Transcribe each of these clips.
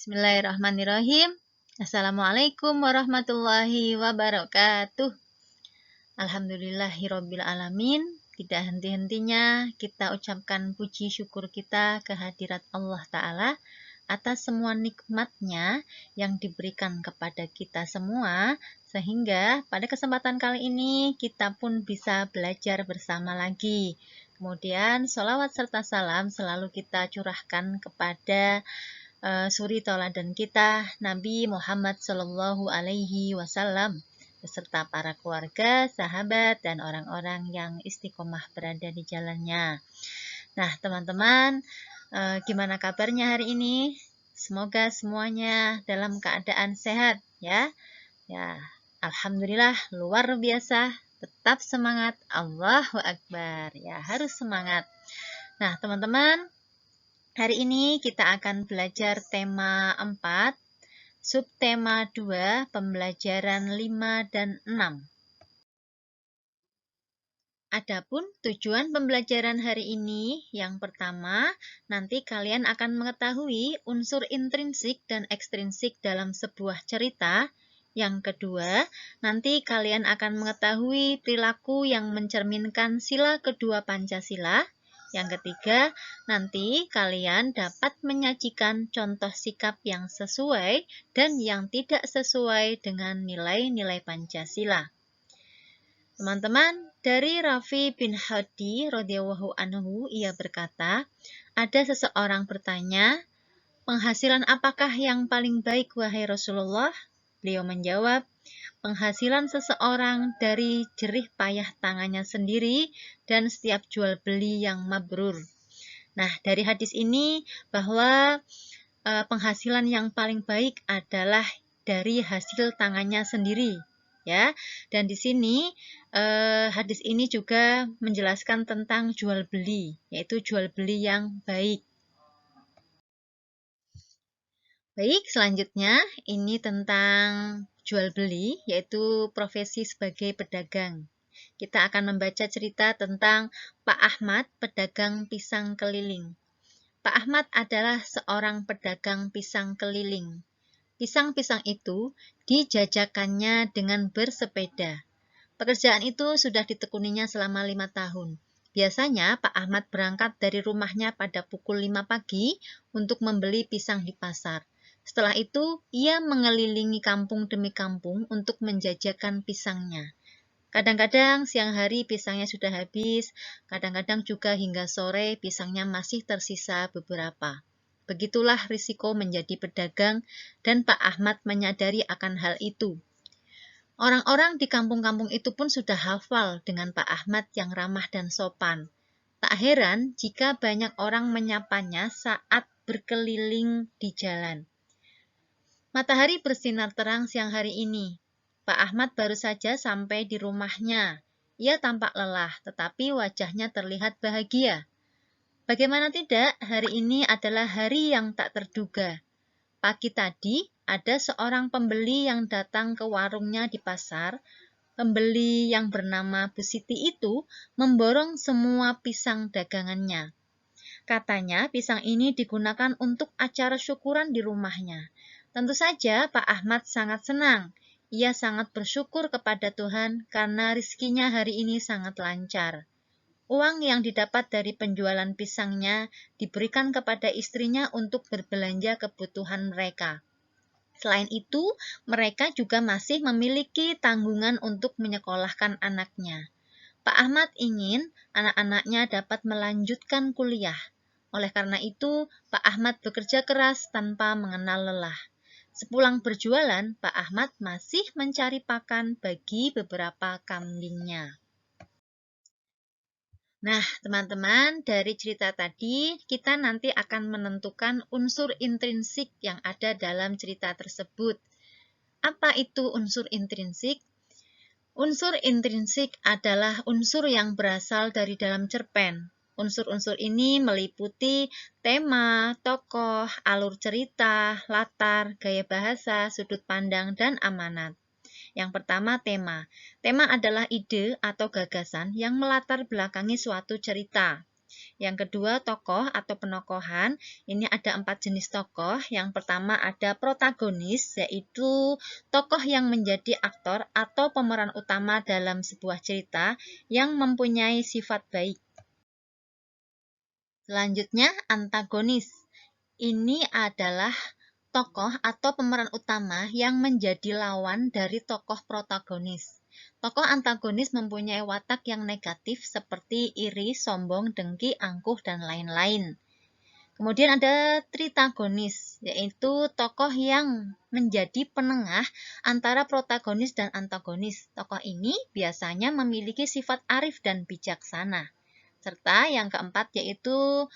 Bismillahirrahmanirrahim. Assalamualaikum warahmatullahi wabarakatuh. Alhamdulillahirabbil alamin. Tidak henti-hentinya kita ucapkan puji syukur kita kehadirat Allah Ta'ala atas semua nikmatnya yang diberikan kepada kita semua, sehingga pada kesempatan kali ini kita pun bisa belajar bersama lagi. Kemudian sholawat serta salam selalu kita curahkan kepada suri tauladan kita, Nabi Muhammad Shallallahu Alaihi Wasallam, beserta para keluarga, sahabat, dan orang-orang yang istiqomah berada di jalannya. Nah, teman-teman, gimana kabarnya hari ini? Semoga semuanya dalam keadaan sehat, ya. Ya, alhamdulillah, luar biasa. Tetap semangat, Allahu Akbar. Ya, harus semangat. Nah, teman-teman, hari ini kita akan belajar tema 4, subtema 2, pembelajaran 5 dan 6. Adapun tujuan pembelajaran hari ini, yang pertama, nanti kalian akan mengetahui unsur intrinsik dan ekstrinsik dalam sebuah cerita. Yang kedua, nanti kalian akan mengetahui perilaku yang mencerminkan sila kedua Pancasila. Yang ketiga, nanti kalian dapat menyajikan contoh sikap yang sesuai dan yang tidak sesuai dengan nilai-nilai Pancasila. Teman-teman, dari Rafi bin Hadi radhiyallahu anhu, ia berkata, ada seseorang bertanya, penghasilan apakah yang paling baik wahai Rasulullah? Beliau menjawab, penghasilan seseorang dari jerih payah tangannya sendiri dan setiap jual beli yang mabrur. Nah, dari hadis ini bahwa penghasilan yang paling baik adalah dari hasil tangannya sendiri, ya. Dan di sini hadis ini juga menjelaskan tentang jual beli, yaitu jual beli yang baik. Baik, selanjutnya ini tentang jual beli, yaitu profesi sebagai pedagang. Kita akan membaca cerita tentang Pak Ahmad, pedagang pisang keliling. Pak Ahmad adalah seorang pedagang pisang keliling. Pisang-pisang itu dijajakannya dengan bersepeda. Pekerjaan itu sudah ditekuninya selama 5 tahun. Biasanya Pak Ahmad berangkat dari rumahnya pada pukul 5 pagi untuk membeli pisang di pasar. Setelah itu, ia mengelilingi kampung demi kampung untuk menjajakan pisangnya. Kadang-kadang siang hari pisangnya sudah habis, kadang-kadang juga hingga sore pisangnya masih tersisa beberapa. Begitulah risiko menjadi pedagang dan Pak Ahmad menyadari akan hal itu. Orang-orang di kampung-kampung itu pun sudah hafal dengan Pak Ahmad yang ramah dan sopan. Tak heran jika banyak orang menyapanya saat berkeliling di jalan. Matahari bersinar terang siang hari ini. Pak Ahmad baru saja sampai di rumahnya. Ia tampak lelah, tetapi wajahnya terlihat bahagia. Bagaimana tidak, hari ini adalah hari yang tak terduga. Pagi tadi, ada seorang pembeli yang datang ke warungnya di pasar. Pembeli yang bernama Bu Siti itu memborong semua pisang dagangannya. Katanya pisang ini digunakan untuk acara syukuran di rumahnya. Tentu saja Pak Ahmad sangat senang. Ia sangat bersyukur kepada Tuhan karena rizkinya hari ini sangat lancar. Uang yang didapat dari penjualan pisangnya diberikan kepada istrinya untuk berbelanja kebutuhan mereka. Selain itu, mereka juga masih memiliki tanggungan untuk menyekolahkan anaknya. Pak Ahmad ingin anak-anaknya dapat melanjutkan kuliah. Oleh karena itu, Pak Ahmad bekerja keras tanpa mengenal lelah. Sepulang berjualan, Pak Ahmad masih mencari pakan bagi beberapa kambingnya. Nah, teman-teman, dari cerita tadi, kita nanti akan menentukan unsur intrinsik yang ada dalam cerita tersebut. Apa itu unsur intrinsik? Unsur intrinsik adalah unsur yang berasal dari dalam cerpen. Unsur-unsur ini meliputi tema, tokoh, alur cerita, latar, gaya bahasa, sudut pandang, dan amanat. Yang pertama, tema. Tema adalah ide atau gagasan yang melatar belakangi suatu cerita. Yang kedua, tokoh atau penokohan. Ini ada 4 jenis tokoh. Yang pertama ada protagonis, yaitu tokoh yang menjadi aktor atau pemeran utama dalam sebuah cerita yang mempunyai sifat baik. Selanjutnya, antagonis. Ini adalah tokoh atau pemeran utama yang menjadi lawan dari tokoh protagonis. Tokoh antagonis mempunyai watak yang negatif seperti iri, sombong, dengki, angkuh, dan lain-lain. Kemudian ada tritagonis, yaitu tokoh yang menjadi penengah antara protagonis dan antagonis. Tokoh ini biasanya memiliki sifat arif dan bijaksana. Serta yang keempat yaitu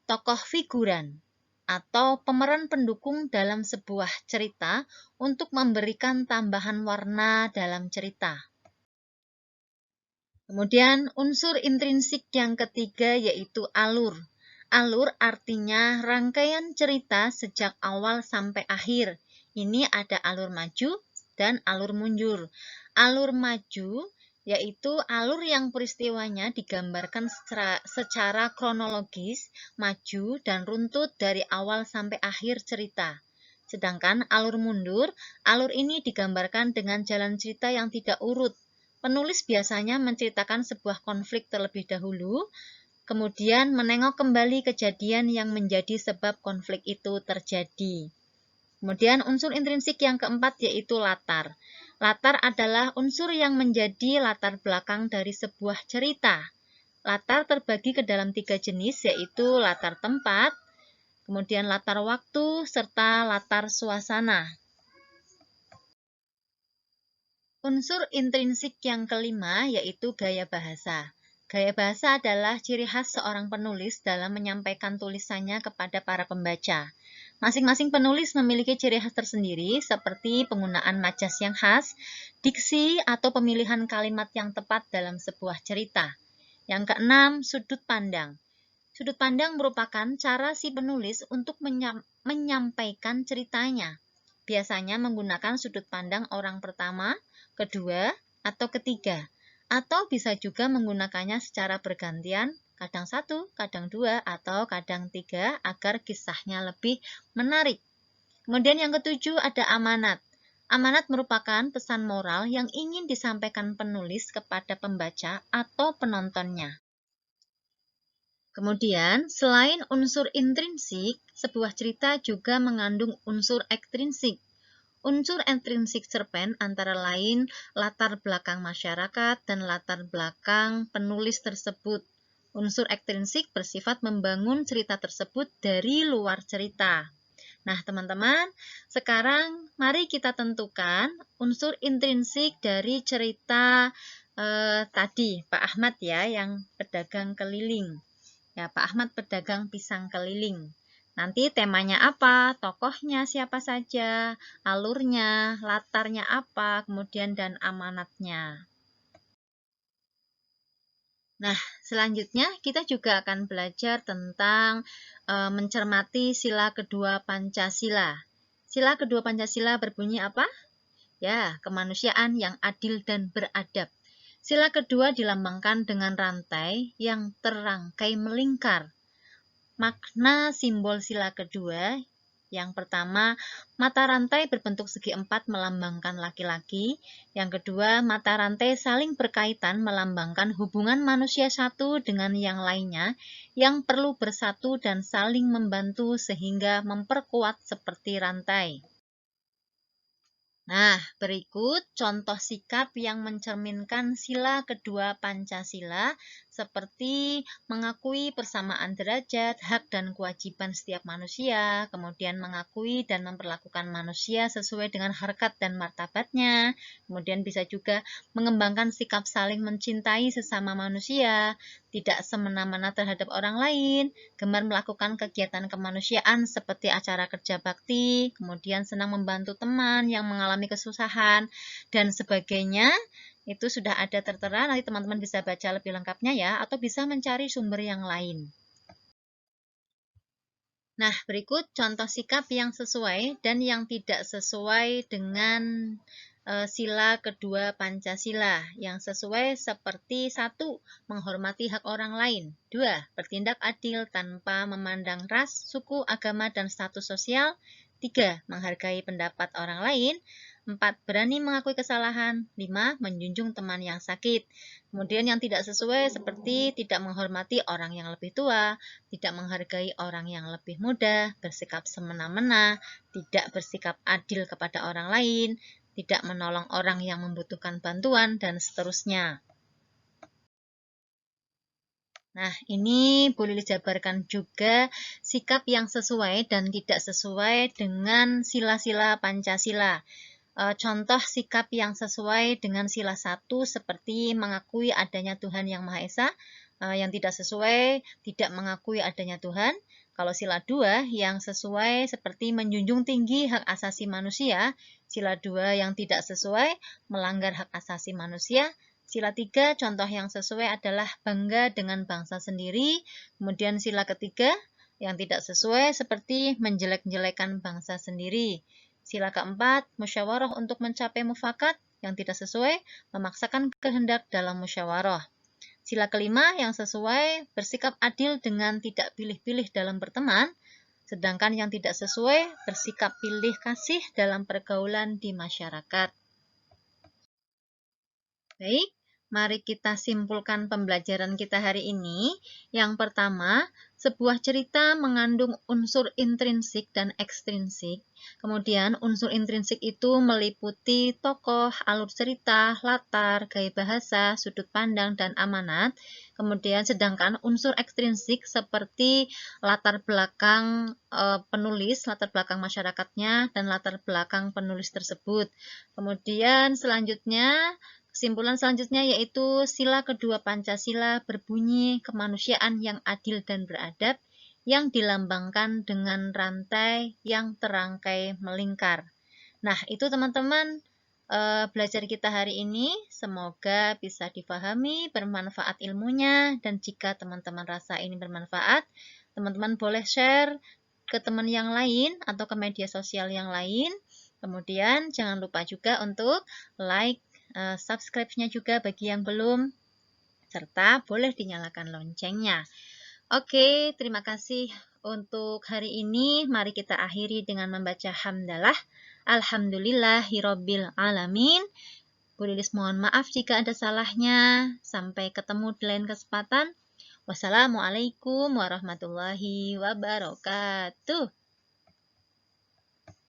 tokoh figuran atau pemeran pendukung dalam sebuah cerita untuk memberikan tambahan warna dalam cerita. Kemudian unsur intrinsik yang ketiga yaitu alur. Alur artinya rangkaian cerita sejak awal sampai akhir. Ini ada alur maju dan alur mundur. Alur maju yaitu alur yang peristiwanya digambarkan secara kronologis, maju dan runtut dari awal sampai akhir cerita. Sedangkan alur mundur, alur ini digambarkan dengan jalan cerita yang tidak urut. Penulis biasanya menceritakan sebuah konflik terlebih dahulu, kemudian menengok kembali kejadian yang menjadi sebab konflik itu terjadi. Kemudian unsur intrinsik yang keempat yaitu latar. Latar adalah unsur yang menjadi latar belakang dari sebuah cerita. Latar terbagi ke dalam 3 jenis yaitu latar tempat, kemudian latar waktu, serta latar suasana. Unsur intrinsik yang kelima yaitu gaya bahasa. Gaya bahasa adalah ciri khas seorang penulis dalam menyampaikan tulisannya kepada para pembaca. Masing-masing penulis memiliki ciri khas tersendiri seperti penggunaan majas yang khas, diksi, atau pemilihan kalimat yang tepat dalam sebuah cerita. Yang keenam, sudut pandang. Sudut pandang merupakan cara si penulis untuk menyampaikan ceritanya. Biasanya menggunakan sudut pandang orang pertama, kedua, atau ketiga. Atau bisa juga menggunakannya secara bergantian, kadang 1, kadang 2, atau kadang 3 agar kisahnya lebih menarik. Kemudian yang ketujuh ada amanat. Amanat merupakan pesan moral yang ingin disampaikan penulis kepada pembaca atau penontonnya. Kemudian, selain unsur intrinsik, sebuah cerita juga mengandung unsur ekstrinsik. Unsur intrinsik cerpen antara lain latar belakang masyarakat dan latar belakang penulis tersebut. Unsur ekstrinsik bersifat membangun cerita tersebut dari luar cerita. Nah, teman-teman, sekarang mari kita tentukan unsur intrinsik dari cerita tadi, Pak Ahmad ya, yang pedagang keliling. Ya, Pak Ahmad pedagang pisang keliling. Nanti temanya apa, tokohnya siapa saja, alurnya, latarnya apa, kemudian dan amanatnya. Nah, selanjutnya kita juga akan belajar tentang mencermati sila kedua Pancasila. Sila kedua Pancasila berbunyi apa? Ya, kemanusiaan yang adil dan beradab. Sila kedua dilambangkan dengan rantai yang terangkai melingkar. Makna simbol sila kedua, yang pertama, mata rantai berbentuk segi 4 melambangkan laki-laki. Yang kedua, mata rantai saling berkaitan melambangkan hubungan manusia satu dengan yang lainnya yang perlu bersatu dan saling membantu sehingga memperkuat seperti rantai. Nah, berikut contoh sikap yang mencerminkan sila kedua Pancasila seperti mengakui persamaan derajat, hak dan kewajiban setiap manusia, kemudian mengakui dan memperlakukan manusia sesuai dengan harkat dan martabatnya, kemudian bisa juga mengembangkan sikap saling mencintai sesama manusia, tidak semena-mena terhadap orang lain, gemar melakukan kegiatan kemanusiaan seperti acara kerja bakti, kemudian senang membantu teman yang mengalami kesusahan, dan sebagainya. Itu sudah ada tertera, nanti teman-teman bisa baca lebih lengkapnya ya, atau bisa mencari sumber yang lain. Nah, berikut contoh sikap yang sesuai dan yang tidak sesuai dengan sila kedua Pancasila yang sesuai seperti 1. Menghormati hak orang lain. 2. Bertindak adil tanpa memandang ras, suku, agama, dan status sosial. 3. Menghargai pendapat orang lain. 4. Berani mengakui kesalahan. 5. Menjunjung teman yang sakit. Kemudian yang tidak sesuai seperti tidak menghormati orang yang lebih tua, tidak menghargai orang yang lebih muda, bersikap semena-mena, tidak bersikap adil kepada orang lain, tidak menolong orang yang membutuhkan bantuan, dan seterusnya. Nah, ini boleh dijabarkan juga sikap yang sesuai dan tidak sesuai dengan sila-sila Pancasila. Contoh sikap yang sesuai dengan sila 1 seperti mengakui adanya Tuhan Yang Maha Esa, yang tidak sesuai tidak mengakui adanya Tuhan. Kalau sila 2 yang sesuai seperti menjunjung tinggi hak asasi manusia, sila 2 yang tidak sesuai melanggar hak asasi manusia. Sila 3 contoh yang sesuai adalah bangga dengan bangsa sendiri. Kemudian sila ketiga yang tidak sesuai seperti menjelek-jelekan bangsa sendiri. Sila keempat, musyawarah untuk mencapai mufakat, yang tidak sesuai memaksakan kehendak dalam musyawarah. Sila kelima yang sesuai bersikap adil dengan tidak pilih-pilih dalam berteman, sedangkan yang tidak sesuai bersikap pilih kasih dalam pergaulan di masyarakat. Baik, mari kita simpulkan pembelajaran kita hari ini. Yang pertama, sebuah cerita mengandung unsur intrinsik dan ekstrinsik. Kemudian unsur intrinsik itu meliputi tokoh, alur cerita, latar, gaya bahasa, sudut pandang, dan amanat. Kemudian sedangkan unsur ekstrinsik seperti latar belakang penulis, latar belakang masyarakatnya, dan latar belakang penulis tersebut. Kemudian selanjutnya, kesimpulan selanjutnya yaitu sila kedua Pancasila berbunyi kemanusiaan yang adil dan beradab, yang dilambangkan dengan rantai yang terangkai melingkar. Nah, itu teman-teman belajar kita hari ini. Semoga bisa dipahami, bermanfaat ilmunya, dan jika teman-teman rasa ini bermanfaat, teman-teman boleh share ke teman yang lain atau ke media sosial yang lain. Kemudian jangan lupa juga untuk like, subscribe-nya juga bagi yang belum, serta boleh dinyalakan loncengnya. Oke, terima kasih untuk hari ini. Mari kita akhiri dengan membaca hamdalah. Alhamdulillahirabbil alamin. Bu Lilis mohon maaf jika ada salahnya. Sampai ketemu di lain kesempatan. Wassalamualaikum warahmatullahi wabarakatuh.